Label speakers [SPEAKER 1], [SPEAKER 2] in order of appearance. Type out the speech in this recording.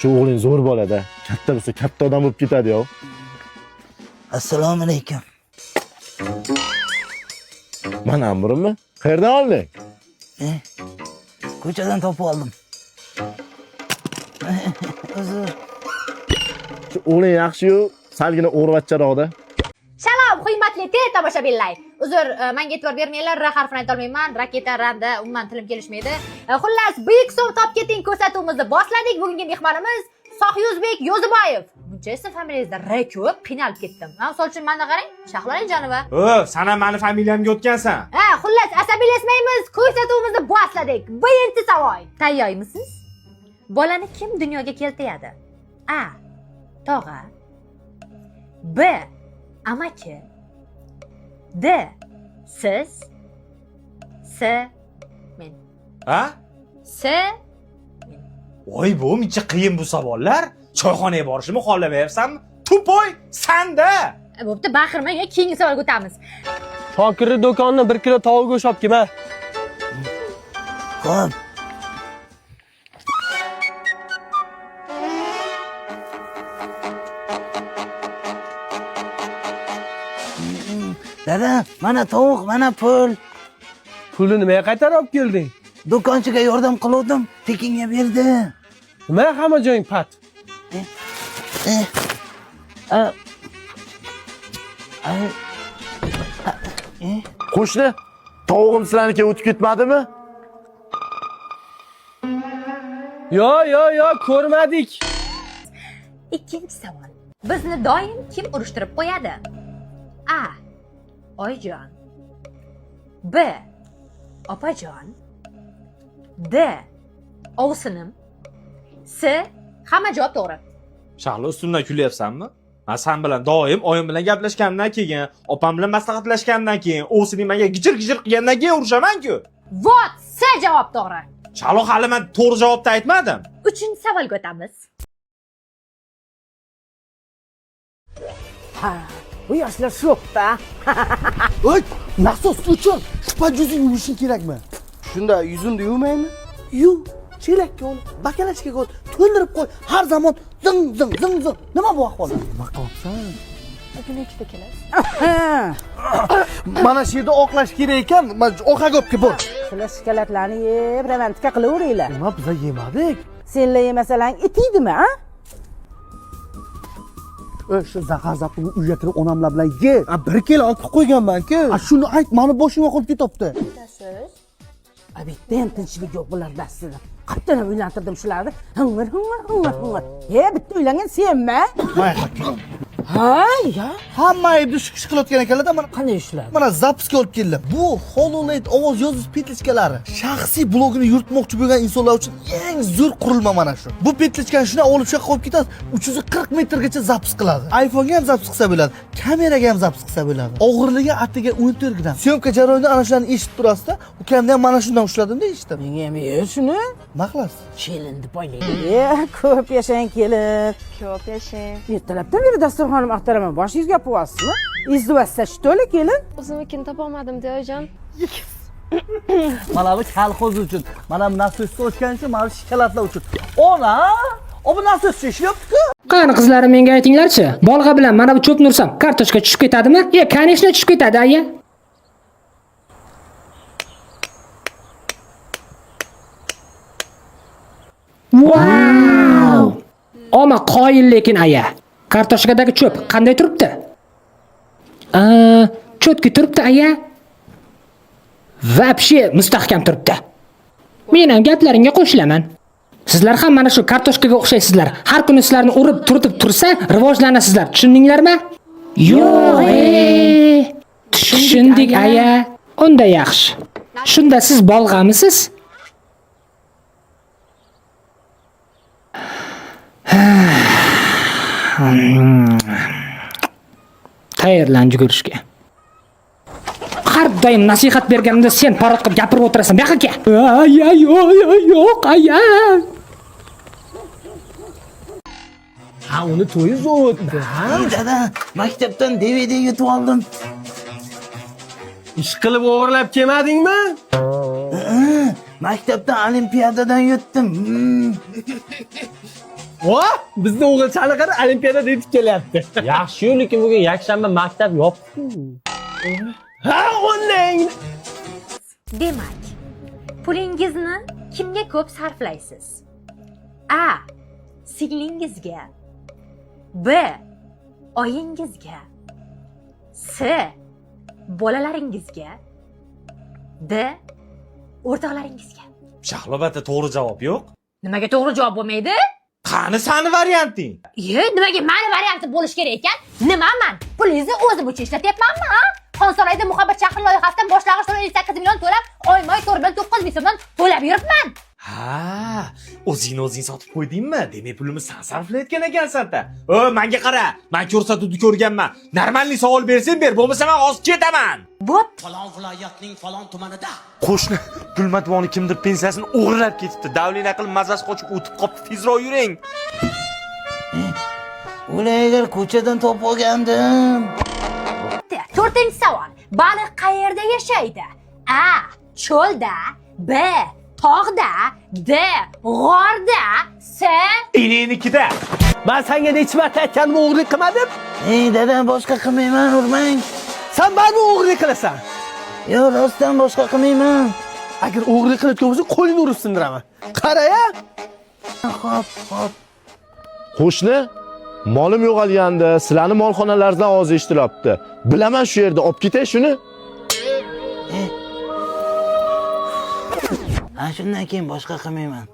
[SPEAKER 1] Shu o'g'ling zo'r bo'ladi. Katta bo'lsa katta odam bo'lib ketadi-yo.
[SPEAKER 2] Assalomu alaykum.
[SPEAKER 1] Mana amrimmi? Qayerdan olding?
[SPEAKER 2] Ko'chadan topib oldim. Uzr.
[SPEAKER 1] Shu o'g'ling yaxshi-yu, salgina o'g'rivachcharoqda.
[SPEAKER 3] Shalom, hurmatli tomoshabinlar. Uzr, menga e'tibor bermanglar, r harfini ayta olmayman. Raketa, randa, umuman tilim kelishmaydi. Xullas, buyuk so'm top keting ko'rsatuvimizni boshladik. Bugungi mehmonimiz Sohyuzbek Yo'ziboyev. Buncha ism familiyangizda r ko'p, qiynalib ketdim. Misol uchun menda qarang, Shahloning Jonova.
[SPEAKER 4] Sana meni familiyamga o'tgansan.
[SPEAKER 3] Xullas, asabiylashmaymiz, ko'rsatuvimizni boshladik. Birinchi savol. Tayyormisiz? Bolani kim dunyoga keltiradi? A. Tog'a. B. Amaki. D. Siz. S. Men.
[SPEAKER 4] Ha?
[SPEAKER 3] S.
[SPEAKER 4] Voy, bu muncha qiyin bu savollar. Choyxonaga borishni xohlamayapsanmi? Tupoy, sanda.
[SPEAKER 3] Bo'pti, baqirmang, keyingi savolga o'tamiz.
[SPEAKER 5] Shokirni do'konini 1 kilo tovuq go'sht olib kelma.
[SPEAKER 2] Xo'p. Dada, mana tovuq, mana pul.
[SPEAKER 5] Pulni nimaga qaytarib olib kelding?
[SPEAKER 2] Do'konchiga yordam qildim, tekinga berdi.
[SPEAKER 5] Nima hamma joying pat?
[SPEAKER 1] Qo'shni, tovug'im sizlarniki o'tib ketmadimi?
[SPEAKER 5] Yo, ko'rmadik.
[SPEAKER 3] Ikkinchi savol. Bizni doim kim urushtirib qo'yadi? A. Oyjon. B. Opajon. D. Ovsinim. S. Hamma javob to'g'ri.
[SPEAKER 4] Shahlo, ustimdan kulyapsanmi? Men sen bilan doim oyim bilan gaplashgandan keyin, opam bilan maslahatlashgandan keyin, o'zining menga gijir-gijir qilgandan keyin urushaman-ku.
[SPEAKER 3] Vot, S javob to'g'ri.
[SPEAKER 4] Shahlo, hali men to'g'ri javobni aytmadim.
[SPEAKER 3] Uchinchi savolga o'tamiz.
[SPEAKER 6] Bu yoshlar shokda.
[SPEAKER 7] Oy, nasos uchun shubha yuzing yuvishing kerakmi? Shunda yuzimni yuvmaymi? Yuv, chelakka ol, bakalachkaga ol, to'ldirib qo'y. Har zamon zing. Nima bu ahvol? Nima qilibsan?
[SPEAKER 3] Bugun ikkita kelasiz.
[SPEAKER 7] Mana shu yerda oqlash kerak ekan, oqaga olib bor.
[SPEAKER 6] Sizlar shikolatlarni yeb, romantika qilaveringlar.
[SPEAKER 7] Nima biz yemadik?
[SPEAKER 6] Senlar yemasalang itiydimi, ha?
[SPEAKER 7] Shu zahar-zapni uyga kirib onamlar bilan ye. 1 kilo olib qo'yganman-ku. Shuni ayt, meni boshimga qolib ketibdi.
[SPEAKER 6] Bitta ham tinchlik yo'q bularda aslida. Qatdan uylantirdim shularni. Hingir. Bitta uylangan senmi? Ya.
[SPEAKER 7] Hamma aybni shu kishi qilayotgan ekanlar-da, mana
[SPEAKER 6] Qanday ishlar?
[SPEAKER 7] mana zapiska olib keldim. Bu HoloLens ovoz yozish petlichkalari. Shaxsiy blogini yuritmoqchi bo'lgan insonlar uchun eng zo'r qurilma mana shu. Bu petlichkani shuna olib chiqib qo'yib ketasiz, 340 metrgacha zapis qiladi. iPhone'ga ham zapis qilsa bo'ladi, kameraga ham zapis qilsa bo'ladi. Og'irligi attiga 14 gram. Syomka jarayonida ana shularni eshitib turasiz-da. Ukamni ham mana shundan ushladim-da, eshitdim.
[SPEAKER 6] Menga ham shuni
[SPEAKER 7] Nima qilasiz?
[SPEAKER 6] kelin deb o'ylaydi. Ko'p yashang kelin.
[SPEAKER 8] Ko'p yashang.
[SPEAKER 6] Ertalabdan beri dasturxonim axtaraman. Boshingizga qo'yasizmi? Izdivasiz shtoli kelin.
[SPEAKER 8] O'zimnikini topolmadim, oyijon.
[SPEAKER 7] Mana bu kolxoz uchun, mana bu nasosni ochganicha, mana bu shikolatlar uchun. Ona, bu nasoschi ishlayapti-ku.
[SPEAKER 9] Qani qizlarim, menga aytinglarchi, bolg'a bilan mana bu cho'pni ursam, kartoshka tushib ketadimi? Конечно, tushib ketadi, aya. Wow! Oma qoyil lekin aya. Kartoshkadagi cho'p qanday turibdi? Cho'tki turibdi aya. Vapshe mustahkam turibdi. Men ham gaplaringga qo'shilaman. Sizlar ham mana shu kartoshkaga o'xshaysizlar. Har kuni sizlarni urib turtib tursa, rivojlanasizlar. Tushundinglarmi? Yo'q, tushundik aya. Unda yaxshi. Shunda siz bolg'amisiz? Tayyorlan yugurishga. Har doim nasihat berganimda sen parod qilib gapirib o'tirasan. Bu yoqqa kel. Yo'q, aya.
[SPEAKER 5] Ha, uni to'yi zo'rdi.
[SPEAKER 2] Dada, maktabdan DVD yutib oldim.
[SPEAKER 5] Ish qilib o'g'irlab kelmadingmi?
[SPEAKER 2] Maktabdan olimpiadadan yutdim.
[SPEAKER 5] Vo, bizni o'g'ilchani qara olimpiadada yetib kelyapti.
[SPEAKER 10] Yaxshi-yu, lekin bugun yakshanba maktab yopiq.
[SPEAKER 5] Ha, onlang.
[SPEAKER 3] Demak, pulingizni kimga ko'p sarflaysiz? A. Singlingizga. B. Oyingizga. C. Bolalaringizga. D. O'rtoqlaringizga.
[SPEAKER 4] Shahlobatda to'g'ri javob yo'q.
[SPEAKER 3] Nimaga to'g'ri javob bo'lmaydi?
[SPEAKER 4] Qani sani varianting?
[SPEAKER 3] Nimaga mani variantim bo'lish kerak ekan? Nimaman? Pulingizni o'zim uchun ishlatyapmanmi, ha? Xonsaroyda muhabbat shahri loyihasidan boshlang'ich 58 million to'lab, oyma-oy 4.9 ming so'mdan to'lab yuribman.
[SPEAKER 4] Ha, o'zingni o'zing sotib qo'ydingmi? Demak, pulimni sen sarflayotgan ekansan-da. Menga qara, men ko'rsatuvni ko'rganman. Normalniy savol bersang ber, bo'lmasa men hozir ketaman.
[SPEAKER 3] Bo'pti.
[SPEAKER 2] Falon viloyatning falon tumanida.
[SPEAKER 4] Qo'shni Gulmatvoni kimdir pensiyasini o'g'irlab ketibdi. Davlina qilib mazasi qochib o'tib qopti. Tezroq yuring.
[SPEAKER 2] Ular agar ko'chadan topib olgandim.
[SPEAKER 3] 4-savol. Baliq qayerda yashaydi? A. Cho'lda. B. Tog'da. D. G'orda. C.
[SPEAKER 4] Inenikida.
[SPEAKER 5] Men senga necha marta aytganim o'g'irlik qilmadim?
[SPEAKER 2] Dada, boshqa qilmayman, urmang.
[SPEAKER 5] Sen barmi o'g'irlik qilasan?
[SPEAKER 2] Yo'q, rostdan boshqa qilmayman.
[SPEAKER 5] Agar o'g'irlik qilayotgan bo'lsa, qo'lingni urib sindiraman. Qara-ya.
[SPEAKER 2] Xo'p.
[SPEAKER 1] Qo'shni, molim yo'qolganda sizlarning molxonalaringizdan ovoz eshitilyapti. Bilaman shu yerda olib ketay shuni.
[SPEAKER 2] Shundan keyin boshqa qilmayman.